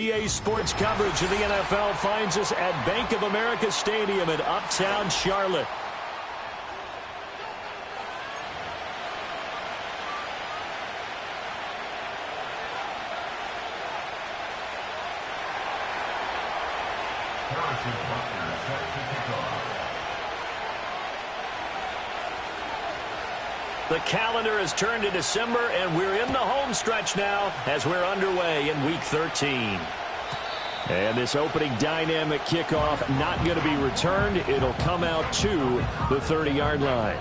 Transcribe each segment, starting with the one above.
EA Sports coverage of the NFL finds us at Bank of America Stadium in Uptown Charlotte. The calendar has turned to December, and we're in the home stretch now as we're underway in Week 13. And this opening dynamic kickoff not going to be returned. It'll come out to the 30-yard line.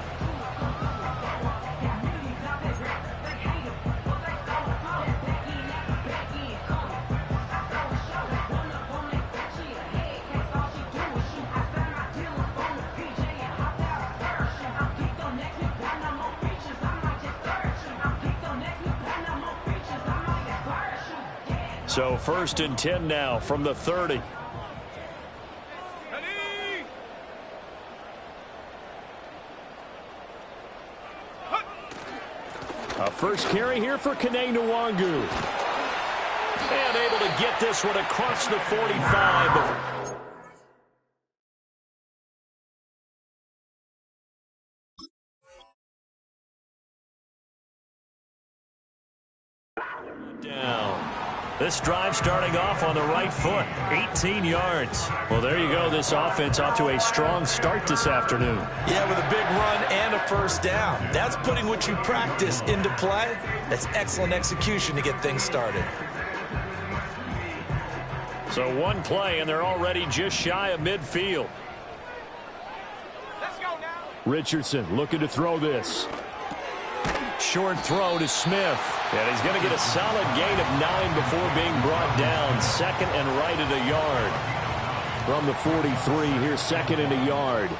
So 1st and 10 now from the 30. Ready. A first carry here for Kene Nwangu. And able to get this one across the 45. Down. This drive starting off on the right foot, 18 yards. Well, there you go. This offense off to a strong start this afternoon. Yeah, with a big run and a first down. That's putting what you practice into play. That's excellent execution to get things started. So one play, and they're already just shy of midfield. Let's go now. Richardson looking to throw this. Short throw to Smith. And he's going to get a solid gain of 9 before being brought down. 2nd and right at a yard. From the 43, here's 2nd and a yard.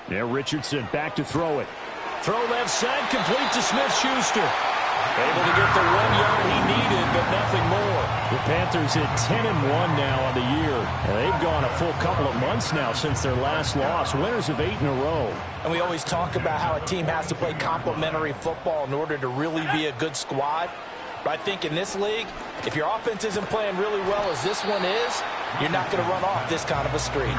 There, Richardson back to throw it. Throw left side, complete to Smith-Schuster. Able to get the 1 yard he needed, but nothing more. The Panthers at 10-1 now on the year. And they've gone a full couple of months now since their last loss. Winners of 8 in a row. And we always talk about how a team has to play complementary football in order to really be a good squad. But I think in this league, if your offense isn't playing really well as this one is, you're not going to run off this kind of a streak.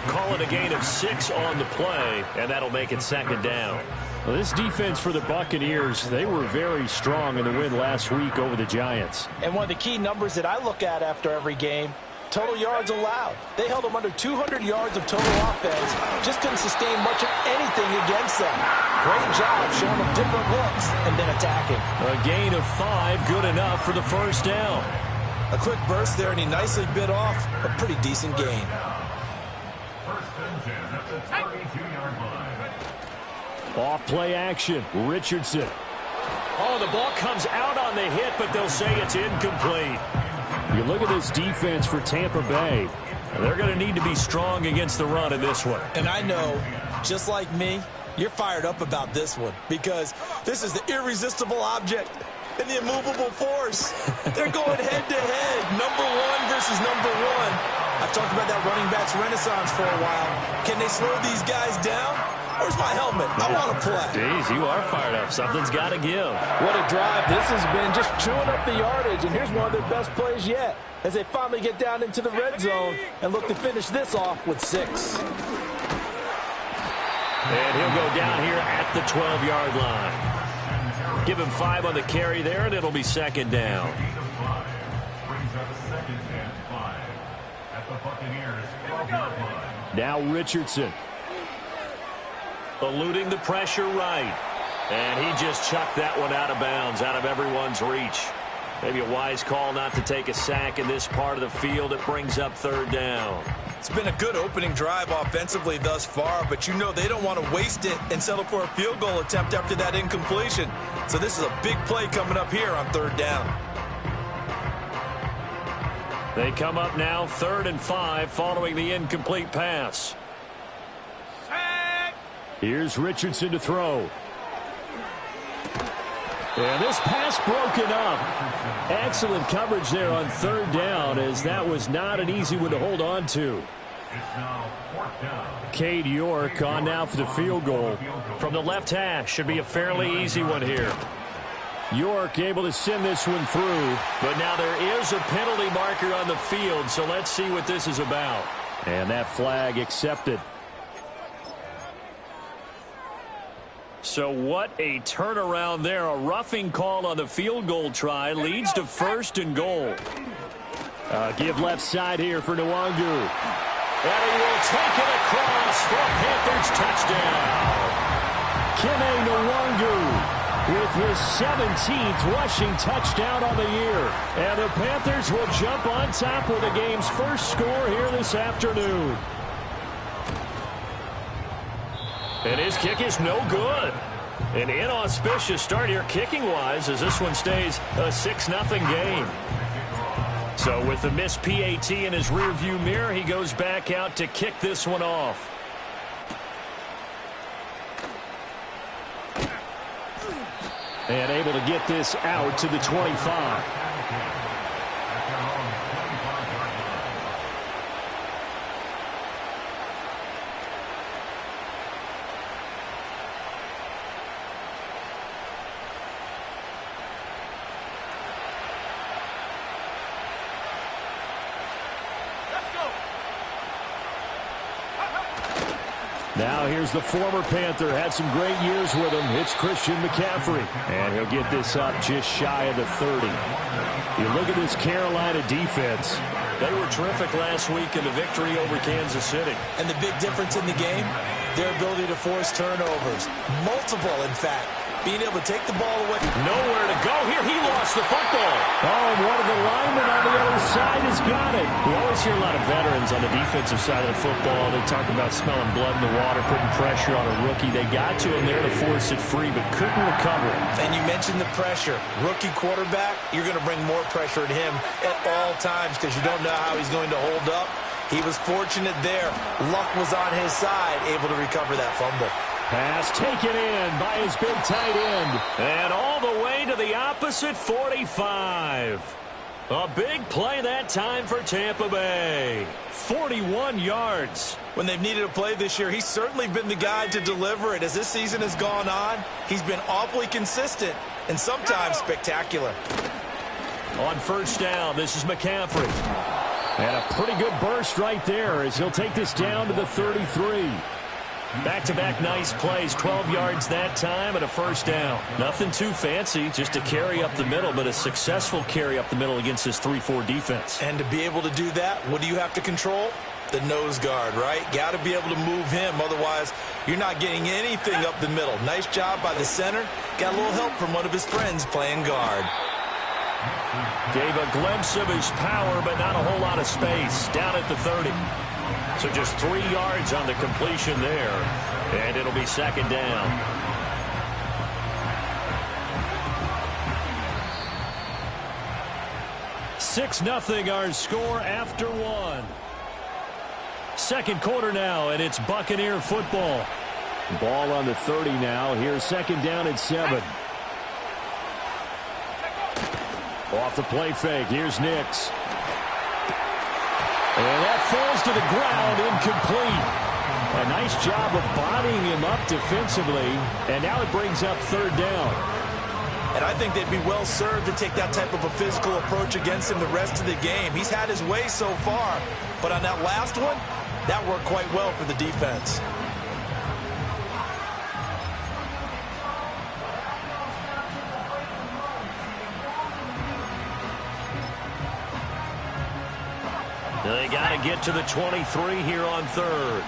Call it a gain of 6 on the play, and that'll make it 2nd down. Well, this defense for the Buccaneers, they were very strong in the win last week over the Giants. And one of the key numbers that I look at after every game, total yards allowed. They held them under 200 yards of total offense. Just couldn't sustain much of anything against them. Great job showing them different looks and then attacking. A gain of 5, good enough for the first down. A quick burst there, and he nicely bit off a pretty decent gain. Off play action, Richardson. Oh, the ball comes out on the hit, but they'll say it's incomplete. You look at this defense for Tampa Bay. They're going to need to be strong against the run in this one. And I know, just like me, you're fired up about this one because this is the irresistible object and the immovable force. They're going head-to-head, number 1 versus number 1. I've talked about that running backs renaissance for a while. Can they slow these guys down? Where's my helmet? I want to play. Jeez, you are fired up. Something's got to give. What a drive this has been, just chewing up the yardage. And here's one of their best plays yet as they finally get down into the red zone and look to finish this off with 6. And he'll go down here at the 12-yard line. Give him 5 on the carry there, and it'll be 2nd down. Now Richardson. Eluding the pressure right. And he just chucked that one out of bounds, out of everyone's reach. Maybe a wise call not to take a sack in this part of the field. It brings up 3rd down. It's been a good opening drive offensively thus far, but you know they don't want to waste it and settle for a field goal attempt after that incompletion. So this is a big play coming up here on 3rd down. They come up now 3rd and 5 following the incomplete pass. Here's Richardson to throw. And this pass broken up. Excellent coverage there on third down, as that was not an easy one to hold on to. Cade York on now for the field goal. From the left hash, should be a fairly easy one here. York able to send this one through, but now there is a penalty marker on the field, so let's see what this is about. And that flag accepted. So what a turnaround there. A roughing call on the field goal try leads to 1st and goal. Give left side here for Nwangu. And he will take it across for a Panthers touchdown. Kene Nwangu with his 17th rushing touchdown on the year. And the Panthers will jump on top with the game's first score here this afternoon. And his kick is no good. An inauspicious start here kicking-wise as this one stays a 6-0 game. So with the missed PAT in his rearview mirror, he goes back out to kick this one off. And able to get this out to the 25. Now here's the former Panther. Had some great years with him. It's Christian McCaffrey. And he'll get this up just shy of the 30. You look at this Carolina defense. They were terrific last week in the victory over Kansas City. And the big difference in the game, their ability to force turnovers. Multiple, in fact. Being able to take the ball away. Nowhere to go here. He lost the football. Oh, and one of the linemen on the other side has got it. We always hear a lot of veterans on the defensive side of the football. They talk about smelling blood in the water, putting pressure on a rookie. They got to him there to force it free, but couldn't recover it. And you mentioned the pressure. Rookie quarterback, you're going to bring more pressure at him at all times because you don't know how he's going to hold up. He was fortunate there. Luck was on his side, able to recover that fumble. Pass taken in by his big tight end. And all the way to the opposite 45. A big play that time for Tampa Bay. 41 yards. When they've needed a play this year, he's certainly been the guy to deliver it. As this season has gone on, he's been awfully consistent and sometimes spectacular. On first down, this is McCaffrey. And a pretty good burst right there as he'll take this down to the 33. Back-to-back nice plays, 12 yards that time and a first down. Nothing too fancy, just a carry up the middle, but a successful carry up the middle against this 3-4 defense. And to be able to do that, what do you have to control? The nose guard, right? Got to be able to move him, otherwise you're not getting anything up the middle. Nice job by the center. Got a little help from one of his friends playing guard. Gave a glimpse of his power, but not a whole lot of space. Down at the 30. So just 3 yards on the completion there. And it'll be second down. Six nothing our score after one. Second quarter now, and it's Buccaneer football. Ball on the 30 now. Here's second down at 7. Off the play fake. Here's Nix. And that falls to the ground, incomplete. A nice job of bodying him up defensively. And now it brings up third down. And I think they'd be well served to take that type of a physical approach against him the rest of the game. He's had his way so far. But on that last one, that worked quite well for the defense. They got to get to the 23 here on third.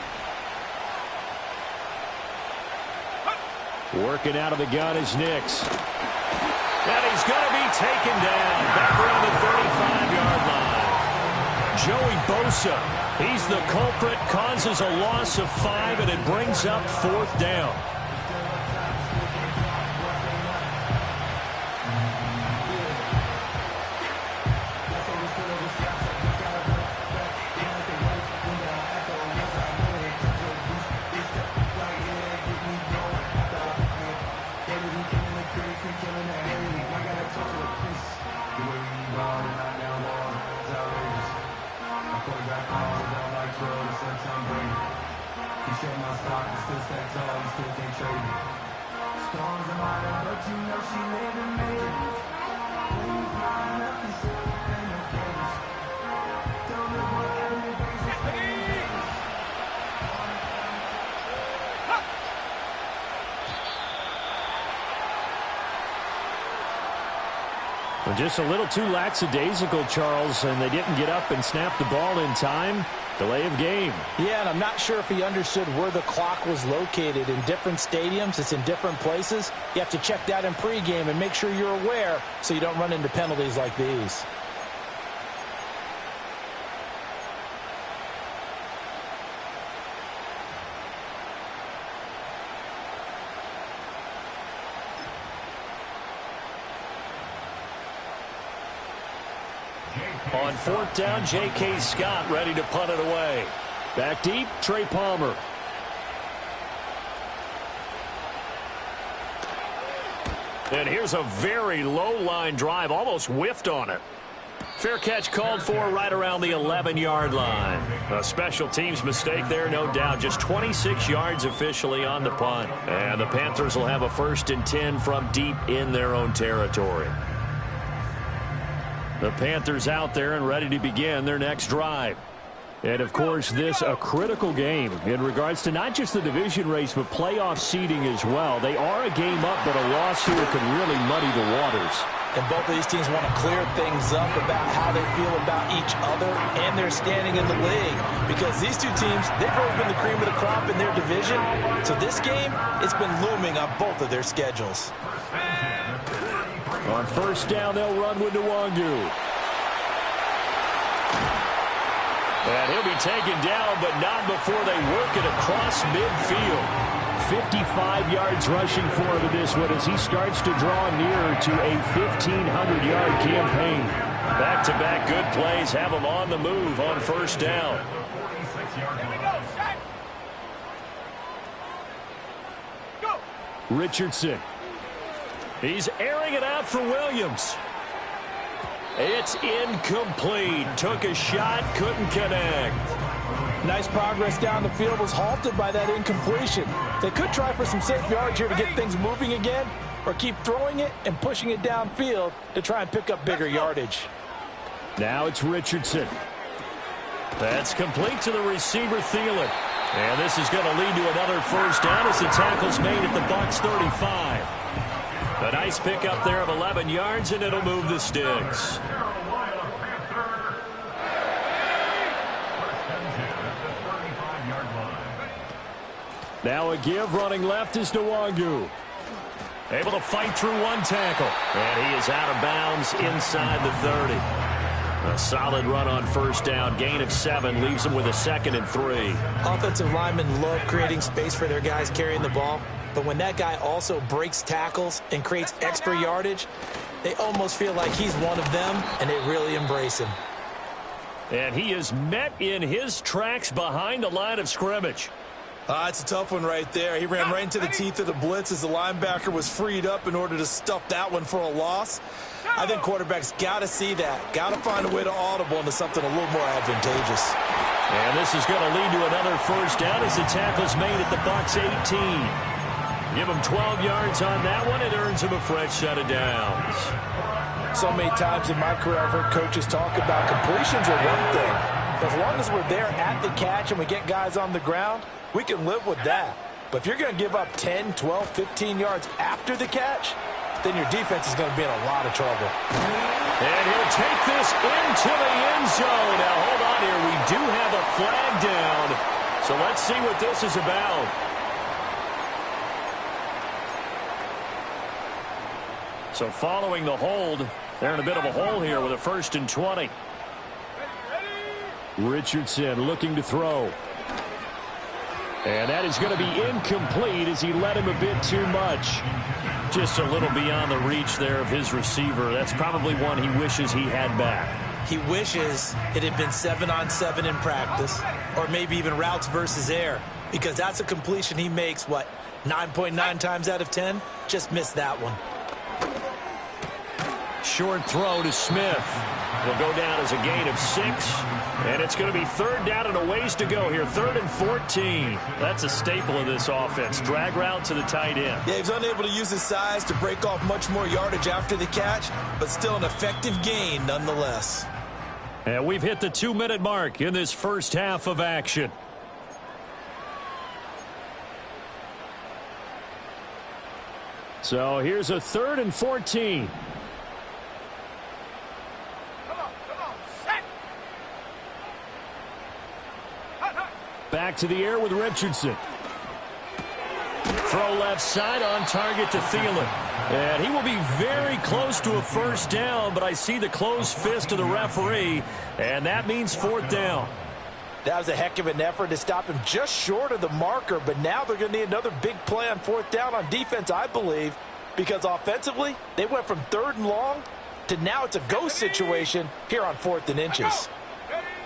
Working out of the gun is Nix. And he's going to be taken down back around the 35-yard line. Joey Bosa, he's the culprit, causes a loss of 5, and it brings up fourth down. Just a little too lackadaisical, Charles, and they didn't get up and snap the ball in time. Delay of game. Yeah, and I'm not sure if he understood where the clock was located. In different stadiums, it's in different places. You have to check that in pregame and make sure you're aware so you don't run into penalties like these. On fourth down, J.K. Scott ready to punt it away. Back deep, Trey Palmer. And here's a very low line drive, almost whiffed on it. Fair catch called for right around the 11-yard line. A special teams mistake there, no doubt. Just 26 yards officially on the punt. And the Panthers will have a 1st and 10 from deep in their own territory. The Panthers out there and ready to begin their next drive. And, of course, this a critical game in regards to not just the division race, but playoff seeding as well. They are a game up, but a loss here can really muddy the waters. And both of these teams want to clear things up about how they feel about each other and their standing in the league. Because these two teams, they've really been the cream of the crop in their division. So this game, it's been looming on both of their schedules. On first down, they'll run with Nwangu. And he'll be taken down, but not before they work it across midfield. 55 yards rushing for him in this one as he starts to draw nearer to a 1,500-yard campaign. Back-to-back good plays have him on the move on first down. Richardson. He's airing it out for Williams. It's incomplete. Took a shot, couldn't connect. Nice progress down the field, was halted by that incompletion. They could try for some safe yards here to get things moving again, or keep throwing it and pushing it downfield to try and pick up bigger yardage. Now it's Richardson. That's complete to the receiver, Thielen. And this is going to lead to another first down as the tackle's made at the Bucs 35. A nice pickup there of 11 yards, and it'll move the sticks. Now a give, running left is Nwangu. Able to fight through one tackle. And he is out of bounds inside the 30. A solid run on first down. Gain of 7 leaves them with a 2nd and 3. Offensive linemen love creating space for their guys carrying the ball. But when that guy also breaks tackles and creates extra yardage, they almost feel like he's one of them, and they really embrace him. And he is met in his tracks behind the line of scrimmage. It's a tough one right there. He ran right into the teeth of the blitz as the linebacker was freed up in order to stuff that one for a loss. I think quarterbacks got to see that. Got to find a way to audible into something a little more advantageous. And this is going to lead to another first down as the tackle's made at the Bucs 18. Give him 12 yards on that one. It earns him a fresh set of downs. So many times in my career, I've heard coaches talk about completions are one thing. As long as we're there at the catch and we get guys on the ground, we can live with that. But if you're going to give up 10, 12, 15 yards after the catch, then your defense is going to be in a lot of trouble. And he'll take this into the end zone. Now, hold on here. We do have a flag down. So let's see what this is about. So following the hold, they're in a bit of a hole here with a 1st and 20. Richardson looking to throw. And that is going to be incomplete as he led him a bit too much. Just a little beyond the reach there of his receiver. That's probably one he wishes he had back. He wishes it had been 7-on-7 in practice, or maybe even routes versus air, because that's a completion he makes, 9.9 times out of 10? Just missed that one. Short throw to Smith. Will go down as a gain of 6. And it's going to be third down and a ways to go here. 3rd and 14. That's a staple of this offense. Drag route to the tight end. Yeah, he's unable to use his size to break off much more yardage after the catch, but still an effective gain nonetheless. And we've hit the 2-minute mark in this first half of action. So here's a 3rd and 14. Back to the air with Richardson. Throw left side on target to Thielen. And he will be very close to a first down, but I see the closed fist of the referee, and that means 4th down. That was a heck of an effort to stop him just short of the marker, but now they're going to need another big play on 4th down on defense, I believe, because offensively, they went from 3rd and long to now it's a go situation here on 4th and inches.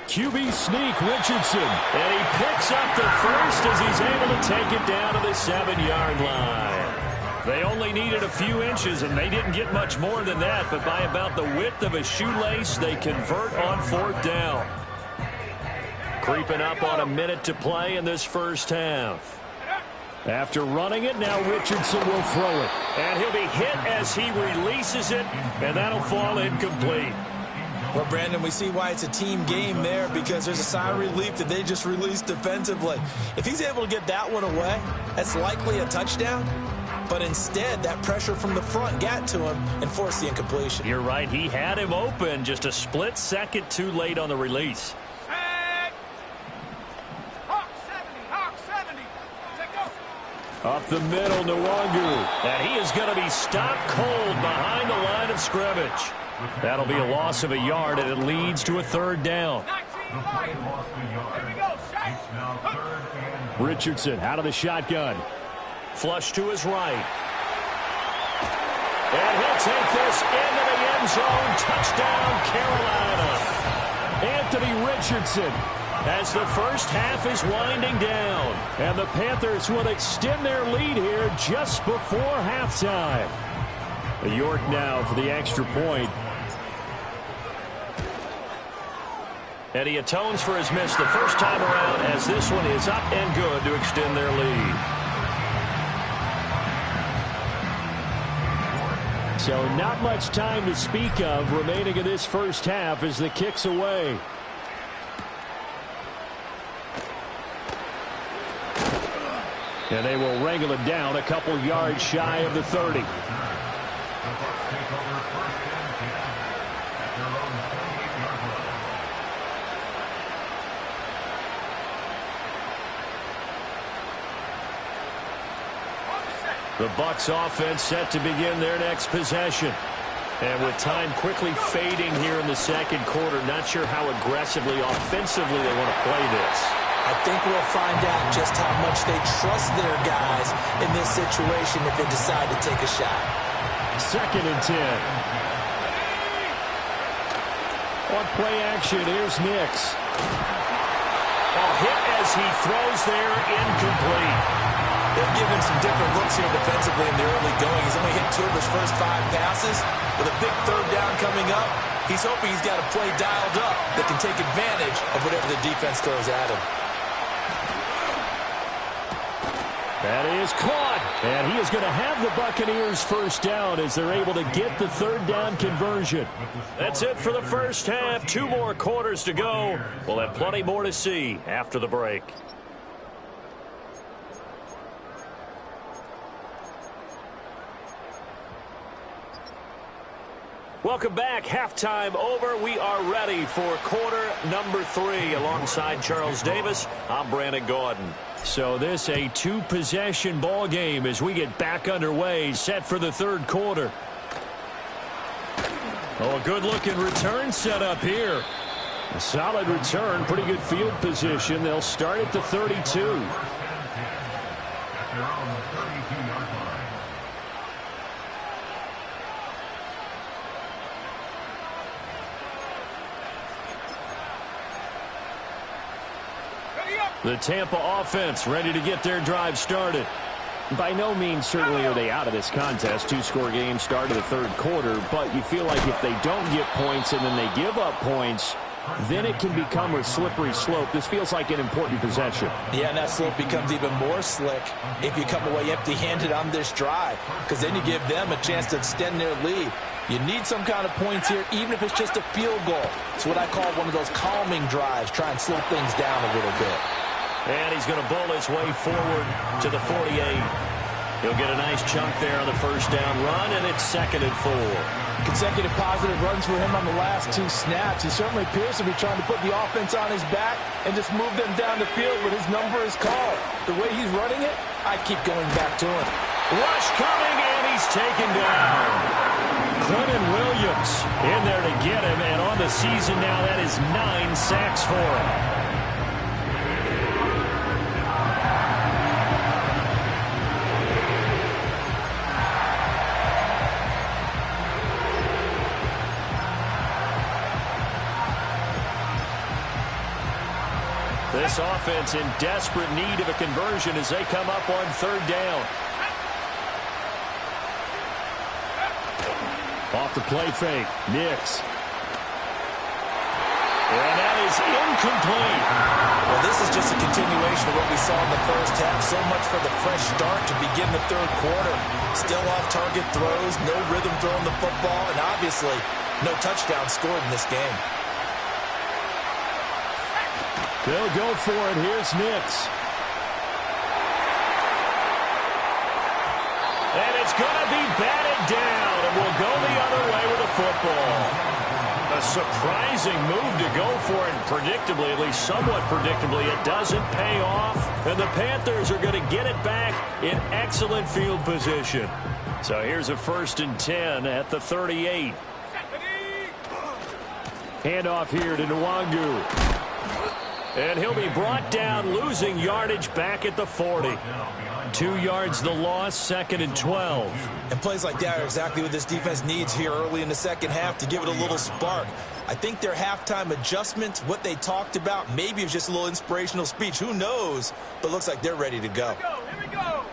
QB sneak, Richardson, and he picks up the first as he's able to take it down to the 7-yard line. They only needed a few inches, and they didn't get much more than that, but by about the width of a shoelace, they convert on 4th down. Creeping up on a minute to play in this first half. After running it, now Richardson will throw it, and he'll be hit as he releases it, and that'll fall incomplete. Well, Brandon, we see why it's a team game there, because there's a sigh of relief that they just released defensively. If he's able to get that one away, that's likely a touchdown. But instead, that pressure from the front got to him and forced the incompletion. You're right. He had him open, just a split second too late on the release. Up the middle, Nwangu. And he is going to be stopped cold behind the line of scrimmage. That'll be a loss of a yard, and it leads to a 3rd down. Richardson out of the shotgun. Flush to his right. And he'll take this into the end zone. Touchdown, Carolina. Anthony Richardson, as the first half is winding down. And the Panthers will extend their lead here just before halftime. York now for the extra point. And he atones for his miss the first time around, as this one is up and good to extend their lead. So not much time to speak of remaining in this first half as the kick's away. And they will wrangle it down a couple yards shy of the 30. The Bucs offense set to begin their next possession. And with time quickly fading here in the second quarter, not sure how aggressively, offensively they want to play this. I think we'll find out just how much they trust their guys in this situation if they decide to take a shot. 2nd and 10. On play action, here's Nix. A hit as he throws there, incomplete. They've given some different looks here defensively in the early going. He's only hit 2 of his first 5 passes. With a big 3rd down coming up, he's hoping he's got a play dialed up that can take advantage of whatever the defense throws at him. That is caught. And he is going to have the Buccaneers first down as they're able to get the 3rd down conversion. That's it for the first half. 2 more quarters to go. We'll have plenty more to see after the break. Welcome back. Halftime over. We are ready for quarter number 3. Alongside Charles Davis, I'm Brandon Gordon. So this a 2-possession ball game as we get back underway, set for the 3rd quarter. Oh, a good-looking return set up here. A solid return, pretty good field position. They'll start at the 32. The Tampa offense ready to get their drive started. By no means certainly are they out of this contest. Two-score game, start of the third quarter. But you feel like if they don't get points and then they give up points, then it can become a slippery slope. This feels like an important possession. Yeah, and that slope becomes even more slick if you come away empty-handed on this drive, because then you give them a chance to extend their lead. You need some kind of points here, even if it's just a field goal. It's what I call one of those calming drives, try and slow things down a little bit. And he's going to bowl his way forward to the 48. He'll get a nice chunk there on the first down run, and it's 2nd and 4. Consecutive positive runs for him on the last 2 snaps. He certainly appears to be trying to put the offense on his back and just move them down the field, but his number is called. The way he's running it, I keep going back to him. Rush coming, and he's taken down. Clinton Williams in there to get him, and on the season now, that is 9 sacks for him. This offense in desperate need of a conversion as they come up on 3rd down. Off the play fake, Nix. And that is incomplete. Well, this is just a continuation of what we saw in the first half. So much for the fresh start to begin the 3rd quarter. Still off-target throws, no rhythm throwing the football, and obviously no touchdown scored in this game. They'll go for it. Here's Nix. And it's going to be batted down, and we'll go the other way with the football. A surprising move to go for it, and predictably, at least somewhat predictably, it doesn't pay off. And the Panthers are going to get it back in excellent field position. So here's a 1st and 10 at the 38. Handoff here to Nwangu. And he'll be brought down, losing yardage back at the 40. 2 yards the loss, 2nd and 12. And plays like that are exactly what this defense needs here early in the second half to give it a little spark. I think their halftime adjustments, what they talked about, maybe it was just a little inspirational speech. Who knows? But looks like they're ready to go. Here we go.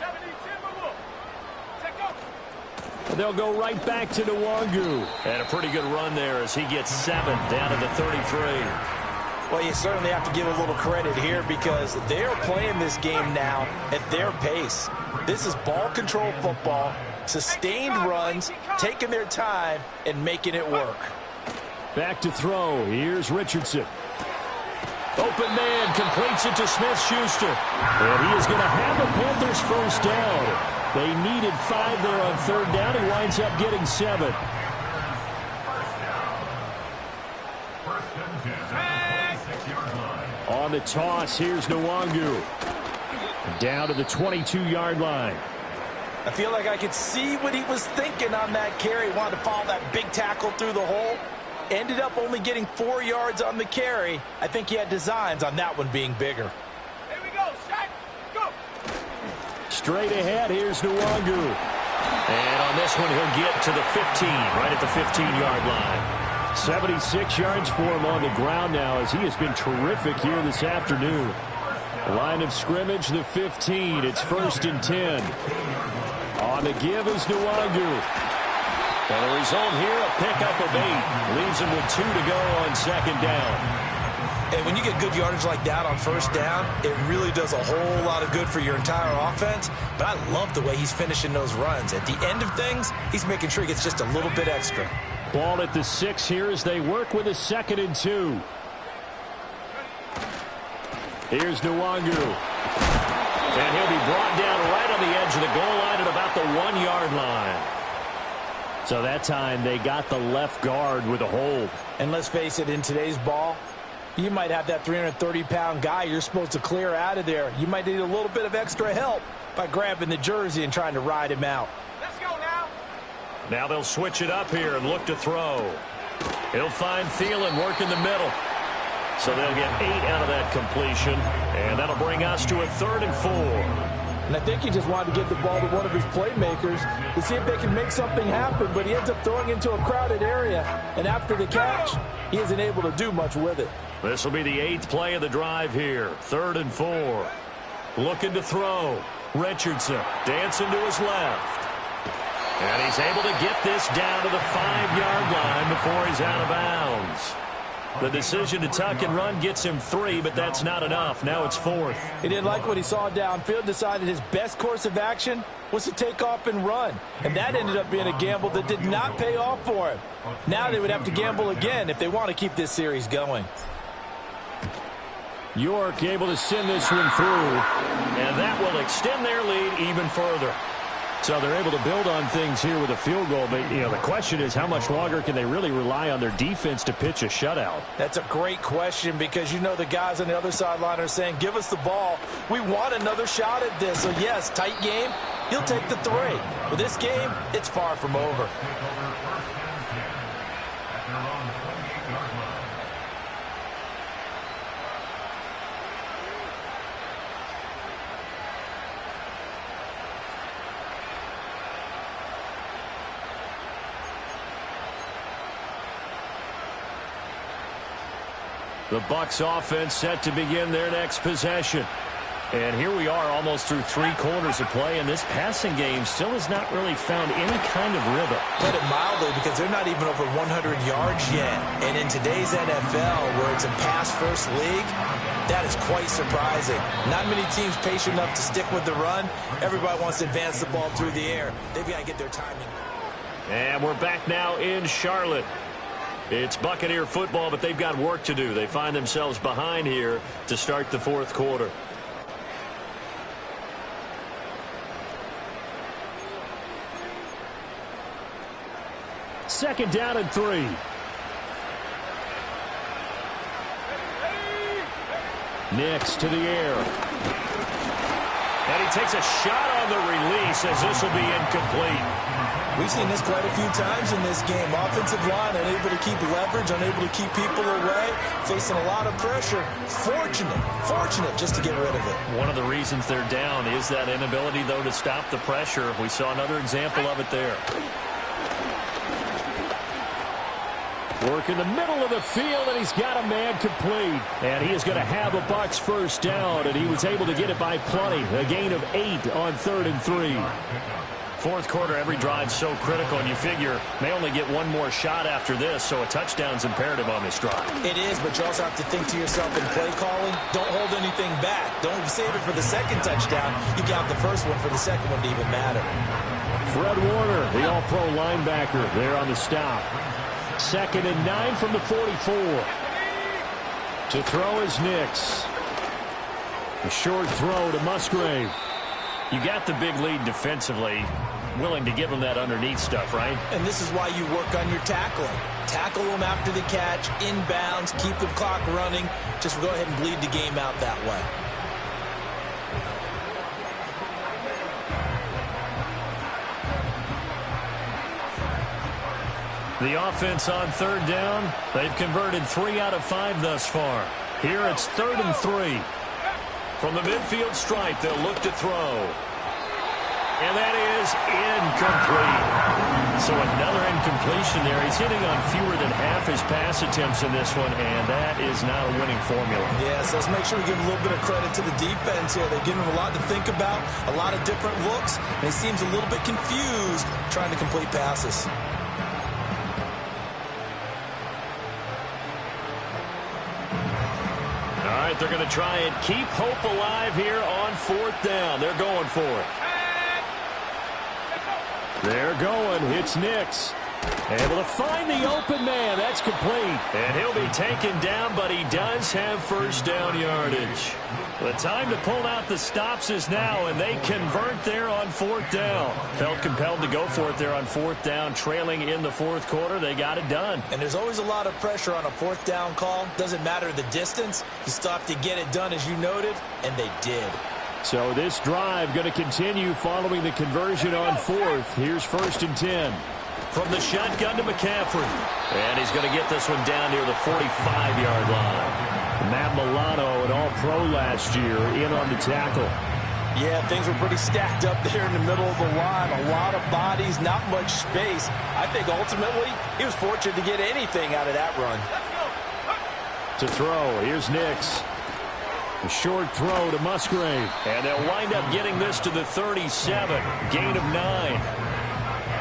72. They'll go right back to Nwangu. And a pretty good run there as he gets 7 down to the 33. Well, you certainly have to give a little credit here because they're playing this game now at their pace. This is ball control football, sustained runs, taking their time, and making it work. Back to throw. Here's Richardson. Open man completes it to Smith-Schuster. And he is going to have the Panthers first down. They needed 5 there on 3rd down. He winds up getting 7. On the toss, here's Nwangu. Down to the 22-yard line. I feel like I could see what he was thinking on that carry. Wanted to follow that big tackle through the hole. Ended up only getting 4 yards on the carry. I think he had designs on that one being bigger. Here we go, set, go. Straight ahead, here's Nwangu. And on this one, he'll get to the 15, right at the 15-yard line. 76 yards for him on the ground now as he has been terrific here this afternoon. Line of scrimmage, the 15. It's 1st and 10. On the give is Nwangu. And the result here, a pickup of 8. Leaves him with 2 to go on 2nd down. And when you get good yardage like that on 1st down, it really does a whole lot of good for your entire offense. But I love the way he's finishing those runs. At the end of things, he's making sure he gets just a little bit extra. Ball at the 6 here as they work with a 2nd and 2. Here's Nwangu. And he'll be brought down right on the edge of the goal line at about the 1-yard line. So that time they got the left guard with a hold. And let's face it, in today's ball, you might have that 330-pound guy you're supposed to clear out of there. You might need a little bit of extra help by grabbing the jersey and trying to ride him out. Let's go now. Now they'll switch it up here and look to throw. He'll find Thielen work in the middle. So they'll get 8 out of that completion. And that'll bring us to a 3rd and 4. And I think he just wanted to get the ball to one of his playmakers to see if they can make something happen, but he ends up throwing into a crowded area. And after the catch, he isn't able to do much with it. This will be the 8th play of the drive here. 3rd and 4. Looking to throw. Richardson dancing to his left. And he's able to get this down to the 5-yard line before he's out of bounds. The decision to tuck and run gets him 3, but that's not enough. Now it's 4th. He didn't like what he saw downfield, decided his best course of action was to take off and run. And that ended up being a gamble that did not pay off for him. Now they would have to gamble again if they want to keep this series going. York able to send this one through, and that will extend their lead even further. So they're able to build on things here with a field goal. But, the question is how much longer can they really rely on their defense to pitch a shutout? That's a great question because the guys on the other sideline are saying, give us the ball. We want another shot at this. So, yes, tight game. He'll take the 3. But this game, it's far from over. The Bucs offense set to begin their next possession. And here we are almost through 3 quarters of play, and this passing game still has not really found any kind of rhythm. Put it mildly because they're not even over 100 yards yet. And in today's NFL, where it's a pass-first league, that is quite surprising. Not many teams patient enough to stick with the run. Everybody wants to advance the ball through the air. They've got to get their timing. And we're back now in Charlotte. It's Buccaneer football, but they've got work to do. They find themselves behind here to start the 4th quarter. Second down and 3. Nix to the air. And he takes a shot on the release as this will be incomplete. We've seen this quite a few times in this game. Offensive line unable to keep leverage, unable to keep people away, facing a lot of pressure. Fortunate just to get rid of it. One of the reasons they're down is that inability, though, to stop the pressure. We saw another example of it there. Work in the middle of the field, and he's got a man complete. And he is going to have a Bucs first down, and he was able to get it by plenty. A gain of 8 on 3rd and 3. 4th quarter, every drive so critical, and you figure may only get one more shot after this, so a touchdown's imperative on this drive. It is, but you also have to think to yourself in play calling, don't hold anything back. Don't save it for the second touchdown. You got the first one for the second one to even matter. Fred Warner, the all-pro linebacker, there on the stop. 2nd and 9 from the 44. To throw is Nix. A short throw to Musgrave. You got the big lead defensively. Willing to give them that underneath stuff, right? And this is why you work on your tackling. Tackle them after the catch, inbounds, keep the clock running. Just go ahead and bleed the game out that way. The offense on 3rd down. They've converted 3 out of 5 thus far. Here it's 3rd and 3. From the midfield stripe, they'll look to throw. And that is incomplete. So another incompletion there. He's hitting on fewer than half his pass attempts in this one, and that is not a winning formula. Yeah, so let's make sure we give a little bit of credit to the defense here. They've given him a lot to think about, a lot of different looks, and he seems a little bit confused trying to complete passes. All right, they're going to try and keep hope alive here on 4th down. They're going for it. They're going. It's Nix. Able to find the open man. That's complete. And he'll be taken down, but he does have first down yardage. The time to pull out the stops is now, and they convert there on 4th down. Felt compelled to go for it there on 4th down, trailing in the 4th quarter. They got it done. And there's always a lot of pressure on a 4th down call. Doesn't matter the distance. You still have to get it done, as you noted, and they did. So this drive going to continue following the conversion on 4th. Here's 1st and 10. From the shotgun to McCaffrey. And he's going to get this one down near the 45-yard line. Matt Milano, an all-pro last year, in on the tackle. Yeah, things were pretty stacked up there in the middle of the line. A lot of bodies, not much space. I think ultimately he was fortunate to get anything out of that run. To throw, here's Nix. A short throw to Musgrave. And they'll wind up getting this to the 37. Gain of 9.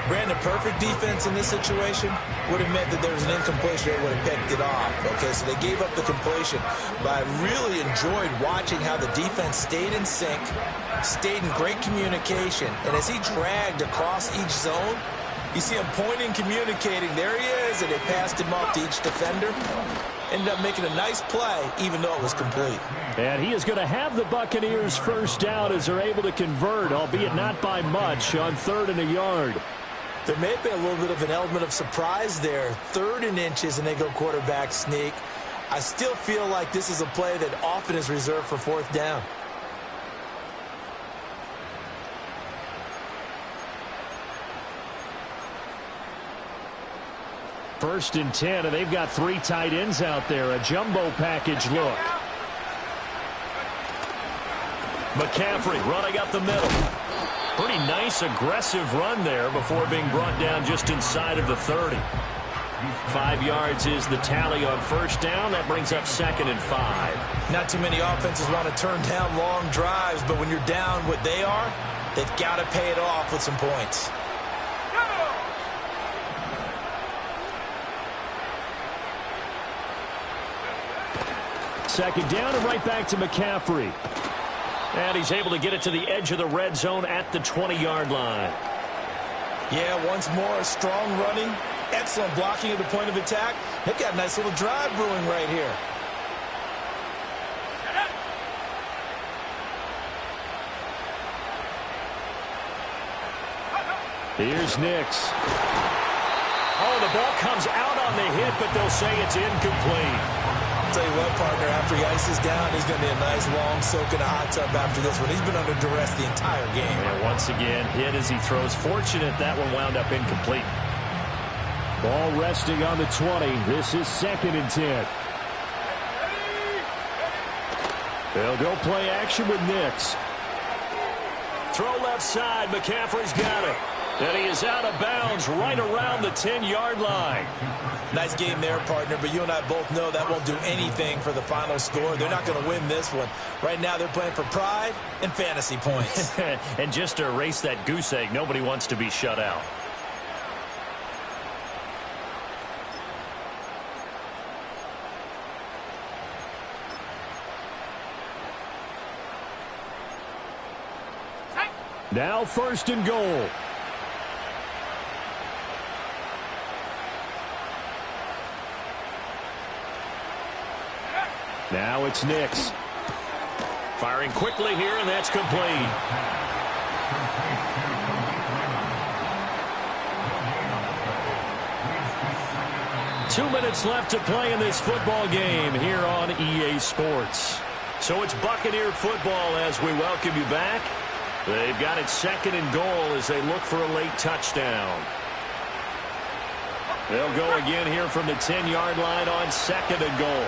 Brandon, perfect defense in this situation would have meant that there was an incompletion. They would have picked it off. Okay, so they gave up the completion. But I really enjoyed watching how the defense stayed in sync, stayed in great communication. And as he dragged across each zone, you see him pointing, communicating. There he is, and they passed him off to each defender. Ended up making a nice play, even though it was complete. And he is going to have the Buccaneers first down as they're able to convert, albeit not by much, on 3rd and a yard. There may have been a little bit of an element of surprise there. 3rd and inches, and they go quarterback sneak. I still feel like this is a play that often is reserved for 4th down. First and 10, and they've got 3 tight ends out there. A jumbo package look. McCaffrey running up the middle. Pretty nice, aggressive run there before being brought down just inside of the 30. 5 yards is the tally on first down. That brings up 2nd and 5. Not too many offenses want to turn down long drives, but when you're down what they are, they've got to pay it off with some points. Second down and right back to McCaffrey. And he's able to get it to the edge of the red zone at the 20-yard line. Yeah, once more, strong running, excellent blocking at the point of attack. They've got a nice little drive brewing right here. Here's Nix. Oh, the ball comes out on the hit, but they'll say it's incomplete. I'll tell you what, partner, after he ices down, he's going to be a nice long soak in a hot tub after this one. He's been under duress the entire game. And once again, hit as he throws. Fortunate that one wound up incomplete. Ball resting on the 20. This is 2nd and 10. They'll go play action with Nix. Throw left side. McCaffrey's got it. And he is out of bounds right around the 10-yard line. Nice game there, partner, but you and I both know that won't do anything for the final score. They're not going to win this one. Right now they're playing for pride and fantasy points. And just to erase that goose egg, nobody wants to be shut out. Now 1st and goal. Now it's Nix. Firing quickly here, and that's complete. Two minutes left to play in this football game here on EA Sports. So it's Buccaneer football as we welcome you back. They've got it 2nd and goal as they look for a late touchdown. They'll go again here from the 10-yard line on 2nd and goal.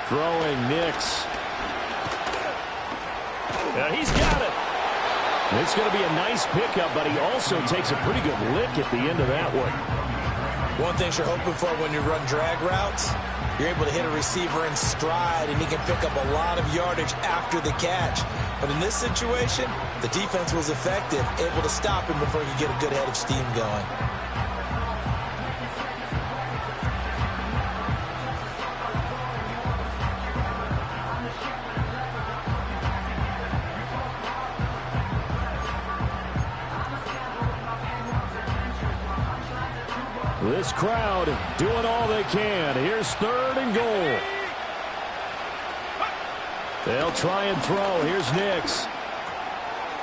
Throwing Nix. Yeah, he's got it. It's going to be a nice pickup, but he also takes a pretty good lick at the end of that one. One thing you're hoping for when you run drag routes, you're able to hit a receiver in stride, and he can pick up a lot of yardage after the catch. But in this situation, the defense was effective, able to stop him before he could get a good head of steam going. This crowd doing all they can. Here's 3rd and goal. They'll try and throw. Here's Nix.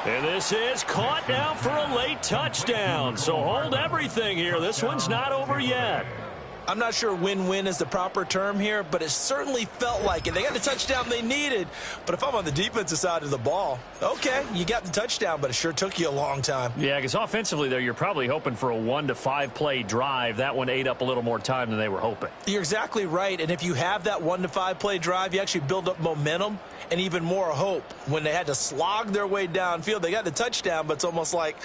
And this is caught now for a late touchdown. So hold everything here. This one's not over yet. I'm not sure win-win is the proper term here, but it certainly felt like it. They got the touchdown they needed, but if I'm on the defensive side of the ball, okay, you got the touchdown, but it sure took you a long time. Yeah, because offensively, there, you're probably hoping for a 1 to 5 play drive. That one ate up a little more time than they were hoping. You're exactly right, and if you have that 1 to 5 play drive, you actually build up momentum and even more hope. When they had to slog their way downfield, they got the touchdown, but it's almost like,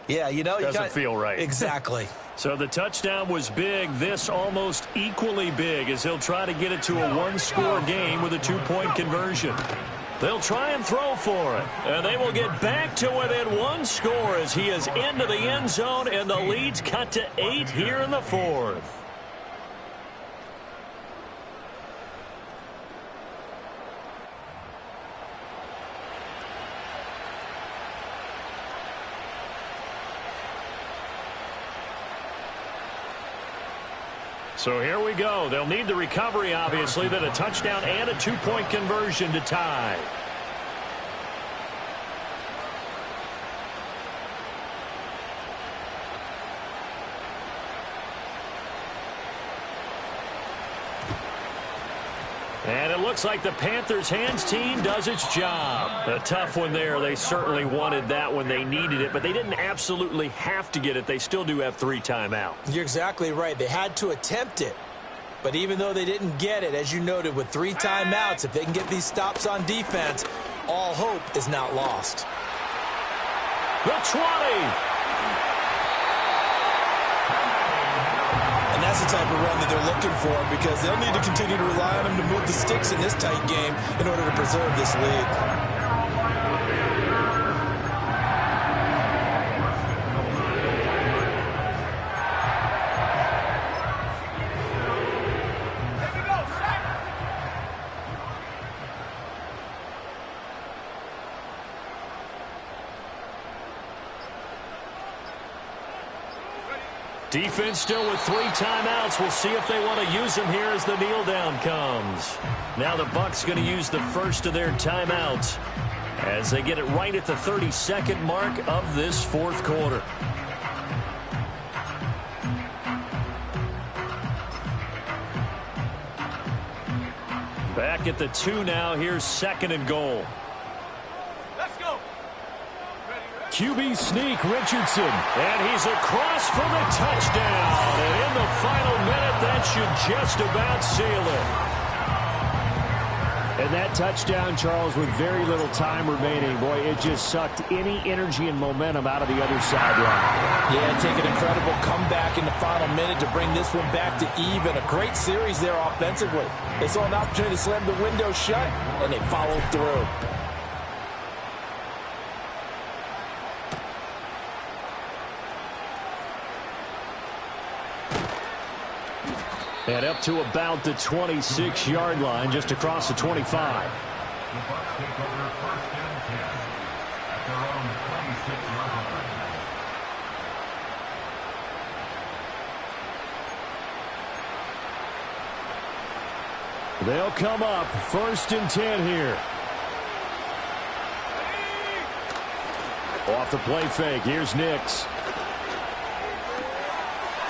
yeah, you know. Doesn't feel right. Exactly. So the touchdown was big. This almost equally big as he'll try to get it to a one-score game with a two-point conversion. They'll try and throw for it. And they will get back to within one score as he is into the end zone, and the lead's cut to 8 here in the fourth. So here we go. They'll need the recovery, obviously, then a touchdown and a two-point conversion to tie. And it looks like the Panthers' hands team does its job. A tough one there. They certainly wanted that when they needed it, but they didn't absolutely have to get it. They still do have 3 timeouts. You're exactly right. They had to attempt it. But even though they didn't get it, as you noted, with 3 timeouts, if they can get these stops on defense, all hope is not lost. The 20. And that's the type of run that they're looking for, because they'll need to continue to rely on him to move the sticks in this tight game in order to preserve this lead. Defense still with 3 timeouts. We'll see if they want to use them here as the kneel down comes. Now the Bucs going to use the first of their timeouts as they get it right at the 32nd mark of this fourth quarter. Back at the 2 now. Here's 2nd and goal. QB sneak, Richardson, and he's across for the touchdown. And in the final minute, that should just about seal it. And that touchdown, Charles, with very little time remaining, boy, it just sucked any energy and momentum out of the other sideline. Yeah, take an incredible comeback in the final minute to bring this one back to even. A great series there offensively. They saw an opportunity to slam the window shut, and they followed through. And up to about the 26-yard line, just across the 25. The Bucs take over 1st and 10 at their own 26-yard line. They'll come up 1st and 10 here. Off the play fake. Here's Nix.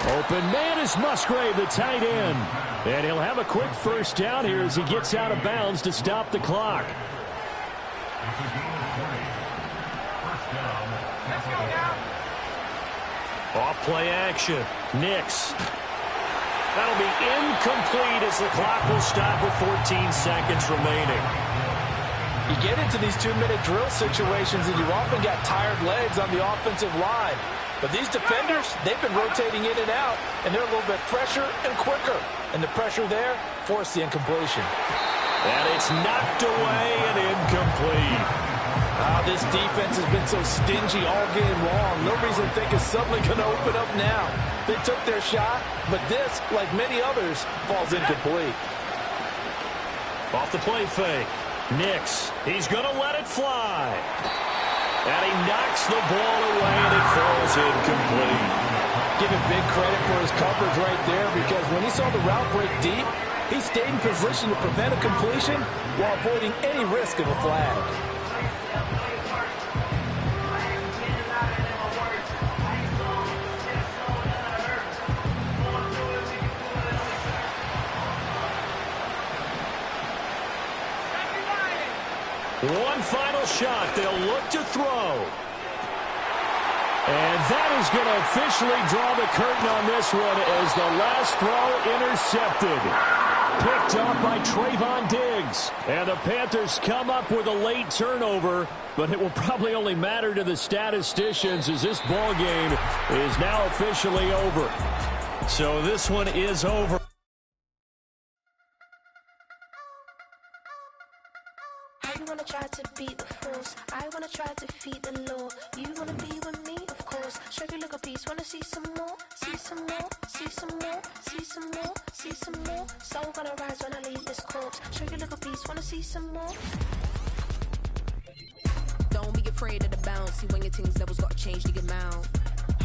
Open man is Musgrave, the tight end. And he'll have a quick first down here as he gets out of bounds to stop the clock. Off play action. Nix. That'll be incomplete as the clock will stop with 14 seconds remaining. You get into these 2-minute drill situations and you often got tired legs on the offensive line. But these defenders, they've been rotating in and out, and they're a little bit fresher and quicker. And the pressure there forced the incompletion. And it's knocked away and incomplete. This defense has been so stingy all game long. No reason to think it's suddenly going to open up now. They took their shot, but this, like many others, falls incomplete. Off the play fake. Nix, he's going to let it fly. And he knocks the ball away, and it falls incomplete. Give him big credit for his coverage right there, because when he saw the route break deep, he stayed in position to prevent a completion while avoiding any risk of a flag. One final shot. They'll look to throw. And that is going to officially draw the curtain on this one as the last throw intercepted. Picked up by Trayvon Diggs. And the Panthers come up with a late turnover, but it will probably only matter to the statisticians as this ball game is now officially over. So this one is over. I wanna try to beat the force. I wanna try to defeat the law. You wanna be with me, of course. Show you look a piece. Wanna see some more? See some more? See some more? See some more? See some more? Soul gonna rise when I leave this corpse. Show you look a piece. Wanna see some more? Don't be afraid of the bounce. See when your things levels got changed, you get mouth.